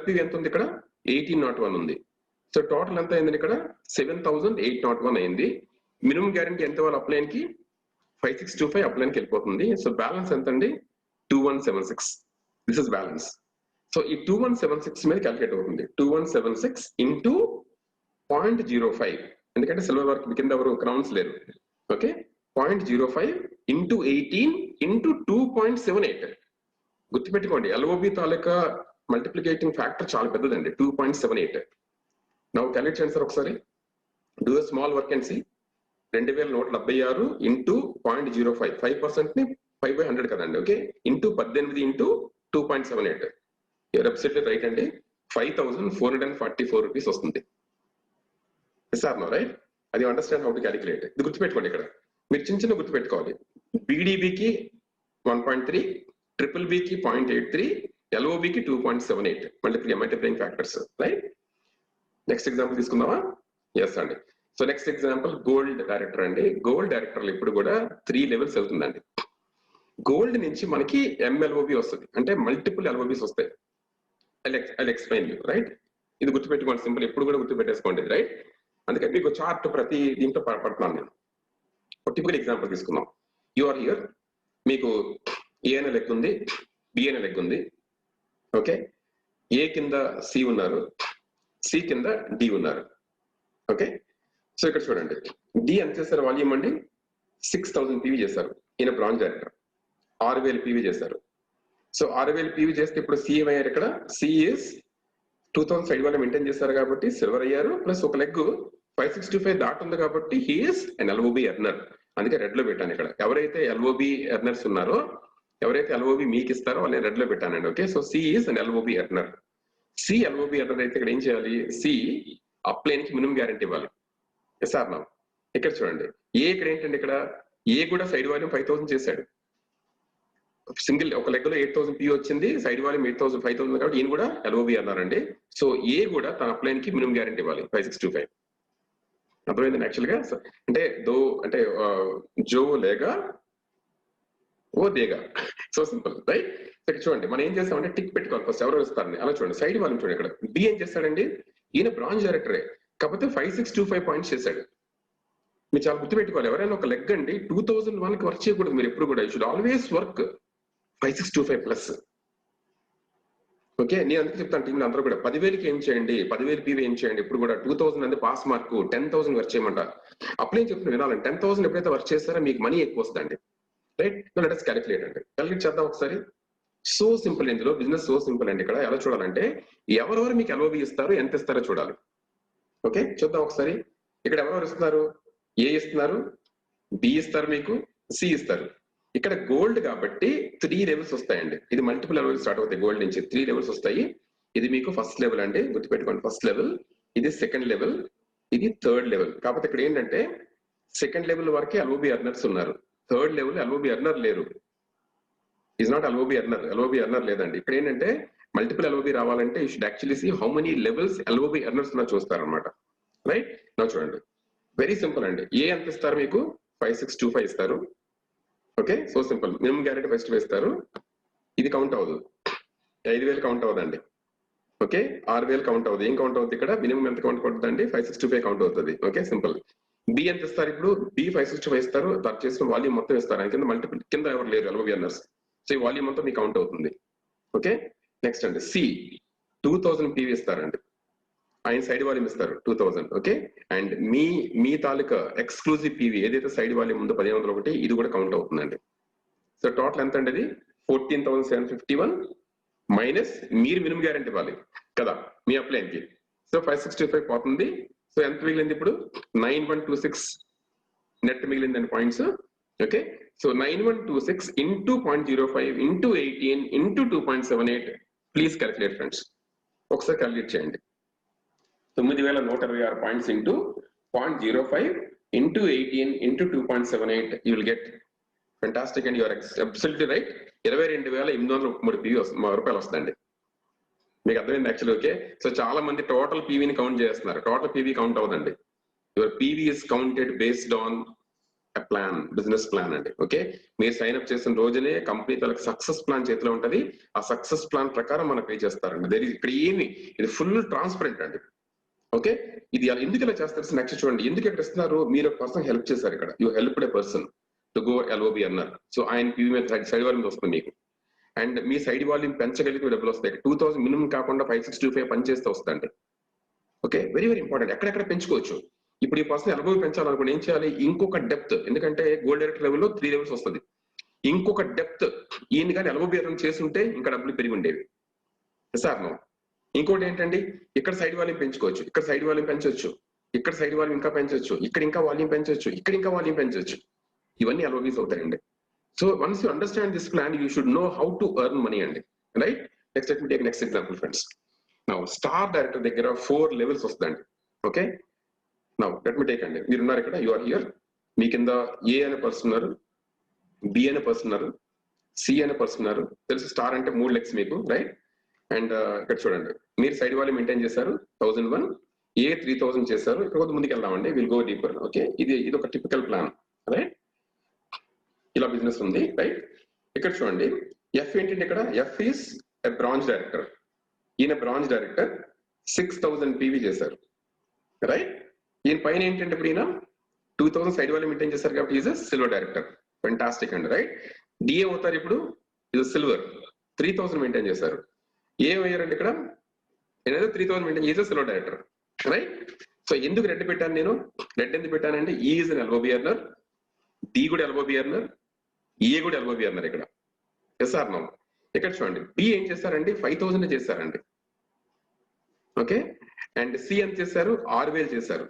పీవీ ఎంత ఉంది ఇక్కడ, 1801 ఉంది. సో టోటల్ ఎంత అయింది ఇక్కడ, 7801 అయింది. మినిమం గ్యారంటీ ఎంత వాళ్ళు అప్లైన్ కి, 5625 అప్లైన్ కి వెళ్ళిపోతుంది. సో బ్యాలెన్స్ ఎంత అండి, 2176. This is balance. సో ఈ 2176 మీద క్యాలిక్యులేట్ అవుతుంది. 2176 ఇంటూ 0.05, ఎందుకంటే సిల్వర్ వర్క్ కింద ఎవరు క్రౌన్స్ లేరు. Okay, 0.05 into 18 into 2.78. గుర్తుపెట్టుకోండి, ఎల్ఓబి తాలూకా మల్టిప్లికేటింగ్ ఫ్యాక్టర్ చాలా పెద్దదండి, 2.78. నవ్వు క్యాలిక్యులేట్ చేయండి సార్ ఒకసారి. Do a small work and see. 2176 into 0.05, 5% ని 5/100 కదండి. Okay, into 18 into 2.78. You're absolutely right అండి, 5444 రూపీస్ వస్తుంది. Sir no, right? అది అండర్స్టాండ్ హౌ టు క్యాలిక్యులేట్. ఇది గుర్తుపెట్టుకోండి, ఇక్కడ మీరు చిన్న గుర్తుపెట్టుకోవాలి. బీడీబీకి 1.3, ట్రిపుల్ బికి 0.83, ఎల్ఓబికి 2.78 multiplying factors, right? Next example తీసుకుందామా? ఎస్ అండి. So next example gold director అండి. గోల్డ్ డైరెక్టర్ ఇప్పుడు కూడా 3 లెవెల్స్ వెళ్తుందండి. గోల్డ్ నుంచి మనకి ఎంఎల్ఓబి వస్తుంది, అంటే మల్టిపుల్ ఎల్ఓబిస్ వస్తాయి. I explain you, right? ఇది గుర్తుపెట్టుకోండి, సింపుల్, ఎప్పుడు కూడా గుర్తుపెట్టేసుకోండి, రైట్? అందుకే మీకు చార్ట్ ప్రతి దీంట్లో పడుతున్నాను నేను. టిపికల్ ఎగ్జాంపుల్ తీసుకుందాం. యు ఆర్ హియర్, మీకు ఏ అనే లెగ్ ఉంది, బి అనే లెగ్ ఉంది. ఓకే, ఏ కింద సి ఉన్నారు, సి కింద డి ఉన్నారు. ఓకే, సో ఇక్కడ చూడండి, డి ఎంత చేశారు వాల్యూమ్ అండి, 6000 పీవీ చేశారు. ఈయన బ్రాంజ్ డైరెక్టర్ 6000 పీవీ చేశారు. సో 6000 పీవీ చేస్తే ఇప్పుడు సి ఏమయ్యారు, ఇక్కడ సి ఇస్ 2000 సైడ్ వాళ్ళు మెయింటైన్ చేశారు కాబట్టి సిల్వర్ అయ్యారు. ప్లస్ ఒక లెగ్ 5625 దాటి ఉంది కాబట్టి హీఈస్ అండ్ ఎల్ఓబి ఎర్నర్. అందుకే రెడ్ లో పెట్టాను ఇక్కడ. ఎవరైతే ఎల్ఓబి ఎర్నర్స్ ఉన్నారో, ఎవరైతే ఎల్ఓబి మీకు ఇస్తారో వాళ్ళని రెడ్ లో పెట్టానండి. Okay, so C is and LOB earner. C LOB earner అయితే ఇక్కడ ఏం చేయాలి, సి అప్లైన్ కి మినిమం గ్యారంటీ ఇవ్వాలి. Yes or no? ఇక్కడ చూడండి, ఏ ఇక్కడ ఏంటంటే, ఇక్కడ ఏ కూడా సైడ్ వాల్యూమ్ 5000 చేశాడు. సింగిల్ ఒక లెగ్ లో 8000 పీ వచ్చింది, సైడ్ వాల్యూమ్ 5000 కాబట్టి ఈయన కూడా ఎల్ఓబి అన్నారండి. సో ఏ కూడా తన అప్లైన్ కి మినిమం గ్యారంటీ ఇవ్వాలి 5625. అర్థమైందండి యాక్చువల్ గా. అంటే అంటే జో లేగా ఓ దేగా, సో సింపుల్, రైట్? ఇక్కడ చూడండి, మనం ఏం చేస్తామంటే టిక్ పెట్టుకోవాలి ఫస్ట్, ఎవరు వస్తారని. అలా చూడండి, సైడ్ వాల్యూమ్ చూడండి. ఇక్కడ బి ఏం చేస్తాడండి, ఈయన బ్రాంజ్ డైరెక్టరే, కాకపోతే 5625 పాయింట్స్ చేశాడు. మీరు చాలా గుర్తుపెట్టుకోవాలి, ఎవరైనా ఒక లెగ్ అండి 2001కి వర్క్ చేయకూడదు మీరు ఎప్పుడు కూడా. You should always work 5625 plus. Okay, నేను అందుకే చెప్తాను టీంలో అందరూ కూడా 10,000కి ఏం చేయండి, 10,000 పీవీ ఏం చేయండి. ఇప్పుడు కూడా 2000 అంటే పాస్ మార్క్, 10,000 వర్క్ చేయమంట. అప్లై చెప్తున్నా వినాలండి, 10,000 ఎప్పుడైతే వర్క్ చేస్తారో మీకు మనీ ఎక్కువ వస్తుందండి, రైట్? లెట్ us క్యాలిక్యులేట్ అండి. క్యాలిక్యులేట్ చేద్దాం ఒకసారి. సో సింపుల్, ఇందులో బిజినెస్ సో సింపుల్ అండి. ఇక్కడ ఎలా చూడాలంటే, ఎవరెవరు మీకు ఎల్ఓబి ఇస్తారు, ఎంత ఇస్తారో చూడాలి. ఓకే, చూద్దాం ఒకసారి. ఇక్కడ ఎవరెవరు ఇస్తున్నారు? ఏ ఇస్తున్నారు, బి ఇస్తారు, మీకు సి ఇస్తారు. ఇక్కడ గోల్డ్ కాబట్టి 3 లెవెల్స్ వస్తాయండి. ఇది మల్టిపుల్ లెవెల్స్ స్టార్ట్ అవుతాయి. గోల్డ్ నుంచి 3 లెవెల్స్ వస్తాయి. ఇది మీకు ఫస్ట్ లెవెల్ అండి, గుర్తుపెట్టుకోండి. ఫస్ట్ లెవెల్, ఇది సెకండ్ లెవెల్, ఇది థర్డ్ లెవెల్. కాకపోతే ఇక్కడ ఏంటంటే సెకండ్ లెవెల్ వరకే ఎల్ఓబి ఎర్నర్స్ ఉన్నారు. థర్డ్ లెవెల్ ఎల్ఓబి ఎర్నర్ లేరు. Is not LOB earner. LOB earner లేదండి. ఇక్కడ ఏంటంటే మల్టిపుల్ ఎల్ఓబి రావాలంటే you should actually see how many levels LOB earners ఉన్నా చూస్తారనమాట. రైట్ నా చూడండి, వెరీ సింపుల్ అండి. ఏ ఎంత ఇస్తారు మీకు? 5625 ఇస్తారు. Okay, so simple. Minimum guarantee first ఇస్తారు. ఇది కౌంట్ అవ్వదు, 5000 కౌంట్ అవ్వదండి. ఓకే, 6000 కౌంట్ అవ్వదు. ఏం కౌంట్ అవుతుంది ఇక్కడ? మినిమం ఎంత కౌంట్ అవుతుందండి? 565 కౌంట్ అవుతుంది. Okay, simple. బి ఎంత ఇస్తారు ఇప్పుడు? బి 565 ఇస్తారు. తను చేసిన వాల్యూమ్ మొత్తం ఇస్తారు. కింద మల్టిపుల్, కింద ఎవరు లేరు ఎల్ఓబి ఎర్నర్స్. సో ఈ వాల్యూమ్ మొత్తం మీకు కౌంట్ అవుతుంది. ఓకే, నెక్స్ట్ అండి సి 2000 పీవీ ఇస్తారండి. ఆయన సైడ్ వాల్యూమ్ ఇస్తారు 2000. Okay, and me taluka exclusive PV ఏదైతే సైడ్ వాల్యూమ్ ఉందో 1501, ఇది కూడా కౌంట్ అవుతుందండి. సో టోటల్ ఎంత అండి? అది 14,751 మైనస్ మీరు మినిమం గ్యారెంటీ ఇవ్వాలి కదా మీ అప్లైన్ కి. సో 565 పోతుంది. సో ఎంత మిగిలింది ఇప్పుడు? 9126 నెట్ మిగిలిందండి points. Okay, so 9126 into 0.05 into 18 into 2.78. Please calculate friends, ఒకసారి క్యాలిక్యులేట్ చేయండి. 9126 points into 0.05 into 18 into 2.78. You will get fantastic and your absolutely right. 22,803 రూపాయలు వస్తుందండి. మీకు అర్థమైంది యాక్చువల్లీ. ఓకే, సో చాలా మంది టోటల్ పీవీని కౌంట్ చేస్తున్నారు. టోటల్ పీవీ కౌంట్ అవ్వదండి. Your PV is counted based on plan, business plan అండి. ఓకే, మీరు సైన్ అప్ చేసిన రోజునే కంపెనీ తనకు సక్సెస్ ప్లాన్ చేతిలో ఉంటది. ఆ సక్సెస్ ప్లాన్ ప్రకారం మనం పే చేస్తారండి. ఇక్కడ ఏమి, ఇది ఫుల్ ట్రాన్స్పరెంట్ అండి. ఓకే, ఇది ఎందుకు ఇలా చేస్తారు? నెక్స్ట్ చూడండి, ఎందుకు ఇక్కడ ఇస్తున్నారు? మీరు ఒక పర్సన్ హెల్ప్ చేశారు. ఇక్కడ you helped A person to go LOB అన్నారు. సో ఆయన పీవీ మీద సైడ్ వాల్యూమ్ వస్తుంది మీకు. అండ్ మీ సైడ్ వాల్యూమ్ పెంచగలిగితే డబ్బులు వస్తాయి. 2000 మినిమం కాకుండా 565 పనిచేస్తే వస్తుంది. Okay, very very important. ఎక్కడెక్కడ పెంచుకోవచ్చు. ఇప్పుడు ఈ పర్సన్ ఎల్ఓబి పెంచాలనుకోండి ఏం చేయాలి? ఇంకొక డెప్త్, ఎందుకంటే గోల్డ్ డైరెక్టర్ లెవెల్లో 3 లెవెల్స్ వస్తుంది. ఇంకొక డెప్త్ ఈయన కానీ ఎల్ఓబి ఎర్న్ చేస్తుంటే ఇంకా డబ్బులు పెరిగి ఉండేవి సార్. నో, ఇంకోటి ఏంటండి, ఇక్కడ సైడ్ వాల్యూమ్ పెంచుకోవచ్చు, ఇక్కడ సైడ్ వాల్యూమ్ పెంచవచ్చు, ఇక్కడ సైడ్ వాల్యూమ్ ఇంకా పెంచవచ్చు, ఇక్కడ ఇంకా వాల్యూమ్ పెంచవచ్చు, ఇక్కడ ఇంకా వాల్యూమ్ పెంచవచ్చు. ఇవన్నీ ఎల్ఓబీస్ అవుతాయండి. So once you understand this plan, you should know how to earn money అండి. Right, next let me take next example friends. Now star director దగ్గర 4 లెవెల్స్ వస్తుందండి. Okay, now let me take అండి. మీరు ఉన్నారు ఇక్కడ, you are here. మీ కింద A అనే పర్సన్ ఉన్నారు, బి అనే పర్సన్ ఉన్నారు, సి అనే పర్సన్ ఉన్నారు. తెలుసు స్టార్ అంటే 3 లెగ్స్ మీకు, రైట్. అండ్ ఇక్కడ చూడండి, మీరు సైడ్ వాల్యూమ్ మెయింటైన్ చేశారు 1001, ఏ 3000 చేశారు. ఇక్కడ కొద్ది ముందుకు వెళ్దామండి, విల్ గో డీపర్. ఓకే, ఇది ఒక టిపికల్ ప్లాన్, రైట్. ఇలా బిజినెస్ ఉంది, రైట్. ఇక్కడ చూడండి, ఎఫ్ ఏంటంటే ఇక్కడ F is a branch director. ఈయన బ్రాంచ్ డైరెక్టర్ 6000 పీవీ చేశారు, రైట్. ఈయన పైన ఏంటంటే ఇప్పుడు ఈయన 2000 సైడ్ వాల్యూమ్ మెయింటైన్ చేశారు కాబట్టి ఈజ్ సిల్వర్ డైరెక్టర్. ఫెంటాస్టిక్ అండి, రైట్. డిఏ అవుతారు ఇప్పుడు, ఇది సిల్వర్. 3000 మెయింటైన్ చేశారు. ఏమయ్యారండి ఇక్కడ? ఏదైతే 3000 maintain is silver director, right. So ఎందుకు రెడ్ పెట్టాను నేను? రెడ్ ఎందుకు పెట్టానండి? Is an LOB earner, D కూడా ఎల్ఓబి ఎర్నర్, ఏ కూడా ఎల్ఓబి ఎర్నర్ ఇక్కడ. Yes or no? ఇక్కడ చూడండి, బి ఏం చేశారండి? 5000 చేశారండి. ఓకే, అండ్ సి ఎంత చేశారు? 6000 చేశారు.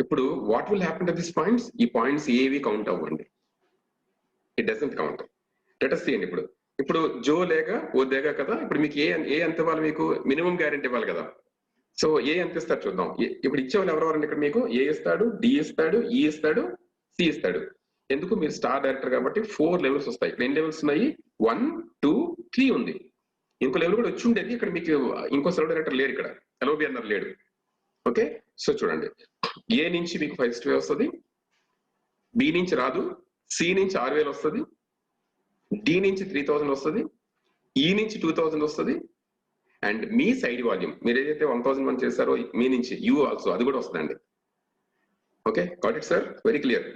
ఇప్పుడు what will happen to this points? ఈ పాయింట్స్ ఏవి కౌంట్ అవ్వండి, it doesn't count. Let us see అండి. ఇప్పుడు జో లేక ఓ దేగ కదా. ఇప్పుడు మీకు ఏ ఎంత ఇవ్వాలి? మీకు మినిమం గ్యారెంటీ ఇవ్వాలి కదా. సో ఏ ఎంత ఇస్తారు చూద్దాం. ఇప్పుడు ఇచ్చేవాళ్ళు ఎవరెవరండి ఇక్కడ? మీకు ఏ ఇస్తాడు, డి ఇస్తాడు, ఈ ఇస్తాడు, సి ఇస్తాడు. ఎందుకు? మీరు స్టార్ డైరెక్టర్ కాబట్టి 4 లెవెల్స్ వస్తాయి. ఇక్కడ ఎన్ని లెవెల్స్ ఉన్నాయి? 1, 2, 3 ఉంది. ఇంకో లెవెల్ కూడా వచ్చి ఉండేది. ఇక్కడ మీకు ఇంకో సిల్వర్ డైరెక్టర్ లేడు, ఇక్కడ ఎల్ఓబి అన్నారు లేడు. ఓకే, సో చూడండి, ఏ నుంచి మీకు 565 వస్తుంది, బి నుంచి రాదు, సి నుంచి 6000 వస్తుంది, డి నుంచి 3000 వస్తుంది, ఈ నుంచి 2000 వస్తుంది. అండ్ మీ సైడ్ వాల్యూమ్ మీరు ఏదైతే 1001 చేశారో మీ నుంచి యూ ఆల్సో అది కూడా వస్తుందండి. Okay, got it sir, very clear.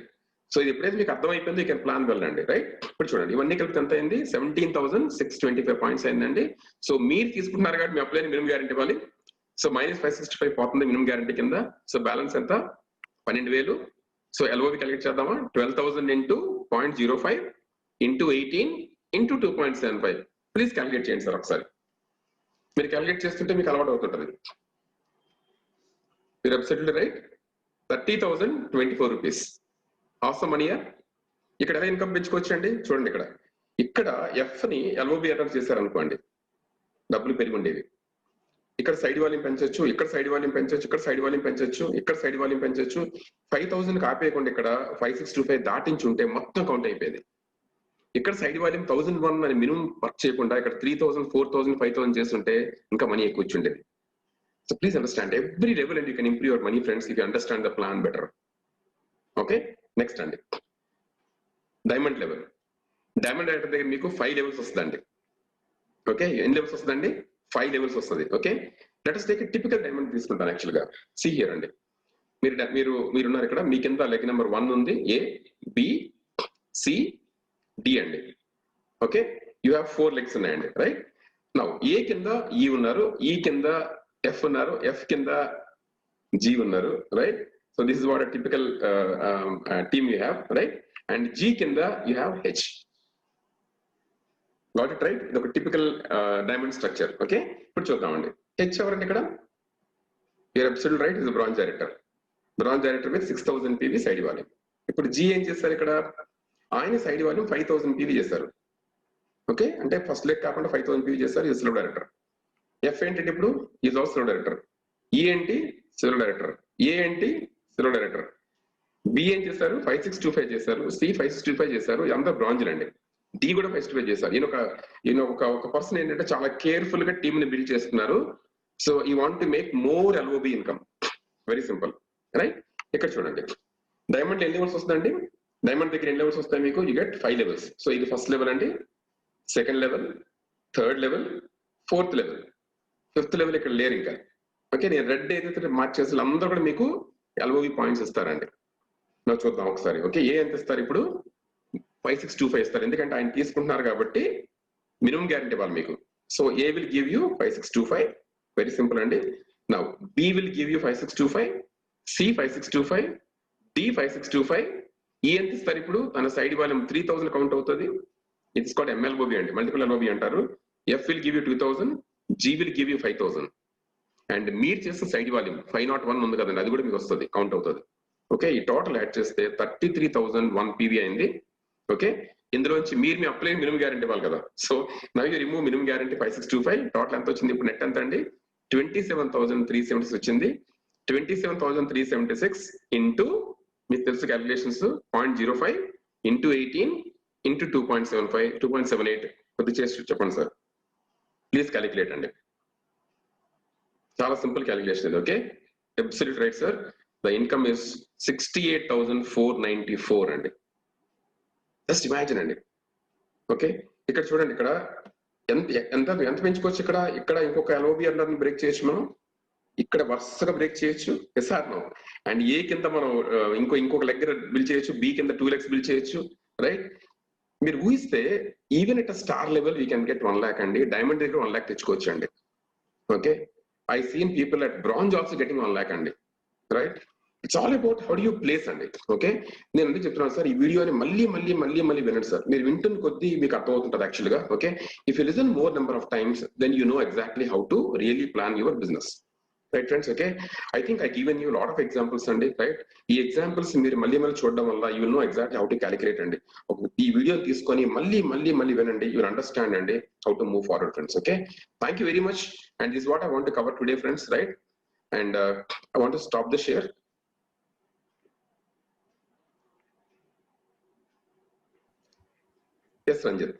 So ఇది ఎప్పుడైతే మీకు అర్థమైపోయిందో యూ కెన్ ప్లాన్ వెళ్ళండి, రైట్. ఇప్పుడు చూడండి, ఇవన్నీ కలిపి ఎంత అయింది? 17,625 పాయింట్స్ అయిందండి. సో మీరు తీసుకుంటున్నారు కాబట్టి మీ అప్లైన్ మినిమం గ్యారెంటీ ఇవ్వాలి. సో -565 పోతుంది మినిమం గ్యారెంటీ కింద. సో బ్యాలెన్స్ ఎంత? 12,000. సో ఎల్ఓబి క్యాలిక్యులేట్ చేద్దామా? 12,000 into 0.05 into 18 into 2.75. Please calculate చేయండి సార్ ఒకసారి. మీరు క్యాలిక్యులేట్ చేస్తుంటే మీకు అలవాటు అవుతుంటది. మీరు అబ్సల్యూట్లీ రైట్. 30,024 రూపీస్. ఆసమ్ మనీయా. ఇక్కడ ఎలా ఇన్కమ్ పెంచుకోవచ్చు అండి? చూడండి ఇక్కడ ఎఫ్ ని ఎల్ఓబి అటెంప్ట్ చేశారనుకోండి, డబ్బులు పెరిగి ఉండేవి. ఇక్కడ సైడ్ వాల్యూమ్ పెంచొచ్చు, ఇక్కడ సైడ్ వాల్యూమ్ పెంచొచ్చు, ఇక్కడ సైడ్ వాల్యూమ్ పెంచొచ్చు, ఇక్కడ సైడ్ వాల్యూమ్ పెంచొచ్చు. 5,000 ఆపేయకుండా ఇక్కడ 5625 దాటించి ఉంటే మొత్తం కౌంట్ అయిపోయేది. ఇక్కడ సైడ్ వాల్యూమ్ 1,001 అని మినిమం వర్క్ చేయకుండా ఇక్కడ 3,000, 4,000, 5,000 చేస్తుంటే ఇంకా మనీ ఎక్కువ వచ్చుండేది. So please understand every level and you can improve your money, friends, if you understand the plan better. Okay, next అండి డైమండ్ లెవెల్. డైమండ్ డైరెక్టర్ దగ్గర మీకు 5 లెవెల్స్ వస్తుందండి. ఓకే, ఎన్ని లెవెల్స్ వస్తుందండి? 5 లెవెల్స్ వస్తుంది. Okay, let us take a typical diamond తీసుకుంటాను actual గా. See here అండి, మీరున్నారు ఇక్కడ. మీ కింద లెగ్ నెంబర్ 1 ఉంది, ఏ, బి, సి, డి అండి. ఓకే, యూ హ్యావ్ 4 లెగ్స్ ఉన్నాయండి, రైట్? నౌ ఏ కింద ఈ ఉన్నారు, ఈ కింద ఎఫ్ ఉన్నారు, ఎఫ్ కింద జీ ఉన్నారు, right? So this is what a typical team you have, right? And G కింద you have H. Got it, right? ఇది ఒక టిపికల్ డైమండ్ స్ట్రక్చర్. ఓకే, ఇప్పుడు చూద్దామండి. హెచ్ ఎవరండి ఇక్కడ? You're absolute right, is bronze director. Bronze director with 6,000 PV side volume. ఇప్పుడు G ఏం చేస్తారు ఇక్కడ? ఆయన సైడ్ వాల్యూమ్ 5,000 PV చేశారు. ఓకే, అంటే ఫస్ట్ లెగ్ కాకుండా 5,000 PV చేస్తారు. ఇది స్లో డైరెక్టర్. ఎఫ్ ఏంటంటే ఇప్పుడు ఈజ్ ఆల్సో స్లో డైరెక్టర్. ఈ ఏంటి? Slow director. ఏ ఏంటి? Slow director. బి ఏం చేశారు? 5625 చేశారు. సి 5625 చేశారు. అందరూ బ్రాంజ్లు అండి. డి కూడా 5625 చేశారు. ఈయన ఒక పర్సన్ ఏంటంటే చాలా కేర్ఫుల్ గా టీమ్ ని బిల్డ్ చేస్తున్నారు. సో ఈ want to make more LOB income. Very simple, right? ఇక్కడ చూడండి, డైమండ్ ఎన్ని లెవెల్స్ వస్తుందండి? డైమండ్ దగ్గర ఎన్ని లెవెల్స్ వస్తాయి మీకు? You get 5 levels. సో ఇది ఫస్ట్ లెవెల్ అండి, second level, third level, fourth level, fifth level ఇక్కడ లేరు ఇంకా. ఓకే, నేను రెడ్ ఏదైతే మార్క్ చేసిన అందరూ కూడా మీకు ఎల్ఓబి పాయింట్స్ ఇస్తారండి. నాకు చూద్దాం ఒకసారి. ఓకే, ఏ ఎంత ఇస్తారు ఇప్పుడు? 5625 ఇస్తారు, ఎందుకంటే ఆయన తీసుకుంటున్నారు కాబట్టి మినిమం గ్యారంటీ ఇవ్వాలి మీకు. So A will give you 5625, very simple అండి. Now B will give you 5625, C 5625, D 5625. ఈ ఎంత ఇస్తారు ఇప్పుడు? తన సైడ్ వాల్యూమ్ 3,000 కౌంట్ అవుతుంది. ఇట్స్ కాల్డ్ ఎంఎల్ఓబి అండి, మల్టిపుల్ ఎల్ఓబి అంటారు. F will give you 2,000, G will give you 5,000. And మీరు చేసిన సైడ్ వాల్యూమ్ 501 ఉంది కదండి, అది కూడా మీకు వస్తుంది, కౌంట్ అవుతుంది. ఓకే, ఈ టోటల్ యాడ్ చేస్తే 33,001 PV అయింది. ఓకే, ఇందులోంచి మీరు మీ అప్లై మినిమం గ్యారంటీ ఇవ్వాలి కదా. So now you remove minimum guarantee 5625. Total ఎంత వచ్చింది ఇప్పుడు? నెట్ ఎంత అండి? 27,376 వచ్చింది. 27,376 ఇంటూ మీకు తెలుసు క్యాలిక్యులేషన్స్ 0.05 ఇంటూ 18 ఇంటూ 2.75, 2.78 కొద్ది చేసి చెప్పండి సార్ ప్లీజ్. క్యాలిక్యులేట్ అండి, చాలా సింపుల్ క్యాలిక్యులేషన్ ఇది. Okay, absolute right sir. The income is 68,494 అండి. జస్ట్ ఇమాజిన్ అండి. ఓకే, ఇక్కడ చూడండి, ఇక్కడ ఎంత పెంచుకోవచ్చు? ఇక్కడ ఇంకొక ఎల్ఓబి అండర్ని బ్రేక్ చేయొచ్చు మనం. ఇక్కడ వరుసగా బ్రేక్ చేయొచ్చు. Yes or no? And A కింద మనం ఇంకొక లెగ్ బిల్ చేయొచ్చు, బి కింద 2 లెగ్స్ బిల్ చేయొచ్చు, రైట్? మీరు ఊహిస్తే even at star level we can get 1 lakh అండి. డైమండ్ దగ్గర 1 lakh తెచ్చుకోవచ్చు అండి. Okay, I seen people at bronze also getting 1 lakh అండి, right? It's all about how do you place అండి. ఓకే, నేను అందుకే చెప్తున్నాను సార్, ఈ వీడియోని మళ్ళీ వినండి సార్. మీరు వింటున్న కొద్దీ మీకు అర్థమవుతుంటుంది యాక్చువల్ గా. Okay, if you listen more number of times then you know exactly how to really plan your business, right friends? Okay, I think I given you lot of examples అండి, right? ఈ examples మీరు మళ్ళీ చూడడం వల్ల you will know exactly how to calculate అండి. ఈ video తీసుకొని మళ్ళీ వినండి, యూ అండర్స్టాండ్ అండి how to move forward friends. Okay, thank you very much. And this what I want to cover today friends, right? And I want to stop the share. Yes, Ranjit.